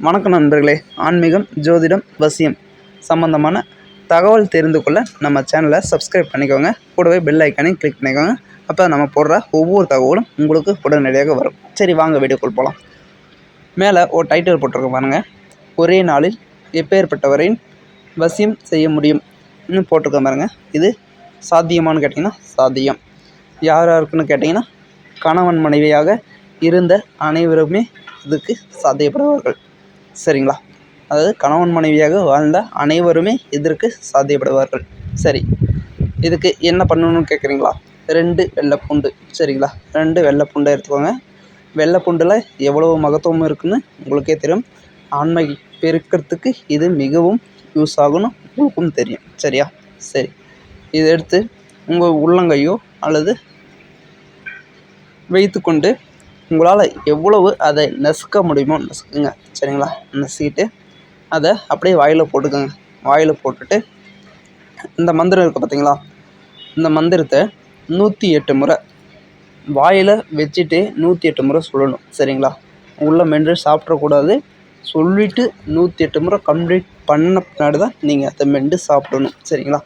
வணக்கம் நண்பர்களே. ஆன்மீகம், ஜோதிடம், வசியம் சம்பந்தமான தகவல் தெரிந்து கொள்ள நம்ம சேனலை சப்ஸ்கிரைப் பண்ணிக்கோங்க. கூடவே பெல் ஐக்கானையும் கிளிக் பண்ணிக்கோங்க. அப்போ நம்ம போடுற ஒவ்வொரு தகவலும் உங்களுக்கு உடனடியாக வரும். சரி, வாங்க வீடியோக்குள் போகலாம். மேலே ஒரு டைட்டில் போட்டிருக்கோம் பாருங்க. ஒரே நாளில் எப்பேற்பட்டவரையும் வசியம் செய்ய முடியும் போட்டிருக்கோம் பாருங்க. இது சாத்தியமானு கேட்டிங்கன்னா சாத்தியம். யார் யாருக்குன்னு கேட்டிங்கன்னா கணவன் மனைவியாக இருந்த அனைவருமே இதுக்கு சாத்தியப்படுவார்கள். சரிங்களா? அதாவது கணவன் மனைவியாக வாழ்ந்த அனைவருமே இதற்கு சாத்தியப்படுவார்கள். சரி, இதுக்கு என்ன பண்ணணும்னு கேட்குறீங்களா? 2 வெள்ளை பூண்டு. சரிங்களா? 2 வெள்ளை பூண்டை எடுத்துக்கோங்க. வெள்ளை பூண்டில் எவ்வளவு மகத்துவம் இருக்குதுன்னு உங்களுக்கே தெரியும். ஆண்மை பெருக்கிறதுக்கு இது மிகவும் யூஸ் ஆகும்னு உங்களுக்கும் தெரியும். சரியா? சரி, இதை எடுத்து உங்கள் உள்ளங்கையோ அல்லது வைத்து கொண்டு உங்களால் எவ்வளவு அதை நசுக்க முடியுமோ நசுக்குங்க. சரிங்களா? நசுக்கிட்டு அதை அப்படியே வாயில் போட்டுக்கோங்க. வாயில் போட்டுட்டு இந்த மந்திரம் இருக்குது பார்த்தீங்களா? இந்த மந்திரத்தை 108 முறை வாயில் வச்சுட்டு 108 முறை சொல்லணும். சரிங்களா? உள்ளே மென்று சாப்பிடக்கூடாது. சொல்லிவிட்டு 108 முறை கம்ப்ளீட் பண்ண பின்னாடி தான் நீங்கள் அதை மென்று சாப்பிடணும். சரிங்களா?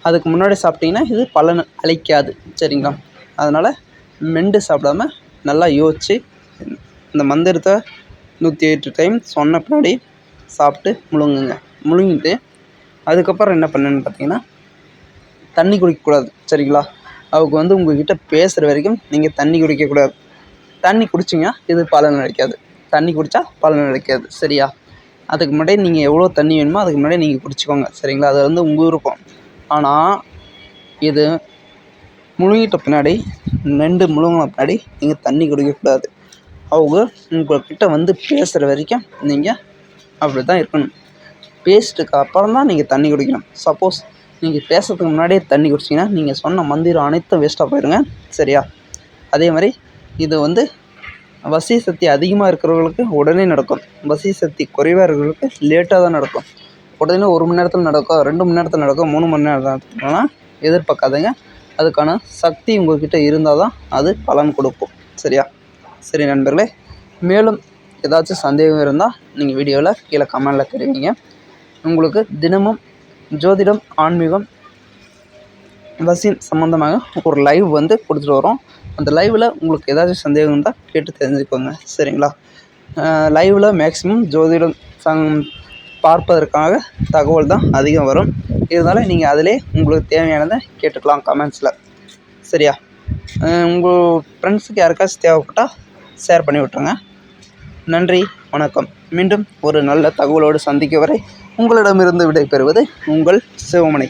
அதுக்கு முன்னாடி சாப்பிட்டீங்கன்னா இது பலன் அளிக்காது. சரிங்களா? அதனால் மென்று சாப்பிடாம நல்லா யோசித்து இந்த மந்திரத்தை 108 டைம் சொன்ன பின்னாடி சாப்பிட்டு முழுங்குங்க. முழுங்கிட்டு அதுக்கப்புறம் என்ன பண்ணுன்னு பார்த்தீங்கன்னா தண்ணி குடிக்கக்கூடாது. சரிங்களா? அவங்க உங்கள்கிட்ட பேசுகிற வரைக்கும் நீங்கள் தண்ணி குடிக்கக்கூடாது. தண்ணி குடிச்சிங்கன்னா இது பலன் அளிக்காது. தண்ணி குடித்தா பலன் அளிக்காது. சரியா? அதுக்கு முன்னாடி நீங்கள் எவ்வளோ தண்ணி வேணுமோ அதுக்கு முன்னாடி நீங்கள் குடிச்சிக்கோங்க. சரிங்களா? அது உங்கள் விருப்பம். ஆனால் இது முழுங்கிட்ட பின்னாடி 2 முழுங்கின பின்னாடி நீங்கள் தண்ணி குடிக்கக்கூடாது. அவங்க உங்கள்கிட்ட பேசுகிற வரைக்கும் நீங்கள் அப்படி தான் இருக்கணும். பேசிட்டுக்கு அப்புறம் தான் நீங்கள் தண்ணி குடிக்கணும். சப்போஸ் நீங்கள் பேசுறதுக்கு முன்னாடியே தண்ணி குடிச்சிங்கன்னா நீங்கள் சொன்ன மந்திரம் அனைத்தும் வேஸ்ட்டாக போயிடுங்க. சரியா? அதே மாதிரி இது வசிய சக்தி அதிகமாக இருக்கிறவங்களுக்கு உடனே நடக்கும். வசிய சக்தி குறைவாக இருக்கிறவங்களுக்கு லேட்டாக தான் நடக்கும். உடனே 1 மணி நேரத்தில் நடக்கும், 2 மணி நேரத்தில் நடக்கும், 3 மணி நேரத்தில் எதிர்பார்க்காதீங்க. அதுக்கான சக்தி உங்கள்கிட்ட இருந்தால் தான் அது பலன் கொடுக்கும். சரியா? சரி நண்பர்களே, மேலும் ஏதாச்சும் சந்தேகம் இருந்தால் நீங்கள் வீடியோவில் கீழே கமெண்டில் தெரிவிங்க. உங்களுக்கு தினமும் ஜோதிடம், ஆன்மீகம், வசியம் சம்மந்தமாக ஒரு லைவ் கொடுத்துட்டு வரோம். அந்த லைவில் உங்களுக்கு ஏதாச்சும் சந்தேகம் இருந்தால் கேட்டு தெரிஞ்சுக்கோங்க. சரிங்களா? லைவில் மேக்ஸிமம் ஜோதிடம் பார்ப்பதற்காக தகவல் தான் அதிகம் வரும். இருந்தாலும் நீங்கள் அதிலே உங்களுக்கு தேவையானதை கேட்டுக்கலாம் கமெண்ட்ஸில். சரியா? உங்கள் ஃப்ரெண்ட்ஸுக்கு யாருக்காச்சும் தேவைப்பட்டால் ஷேர் பண்ணி விட்டுருங்க. நன்றி, வணக்கம். மீண்டும் ஒரு நல்ல தகவலோடு சந்திக்கும் வரை உங்களிடமிருந்து விடைபெறுவது உங்கள் சிவமணி.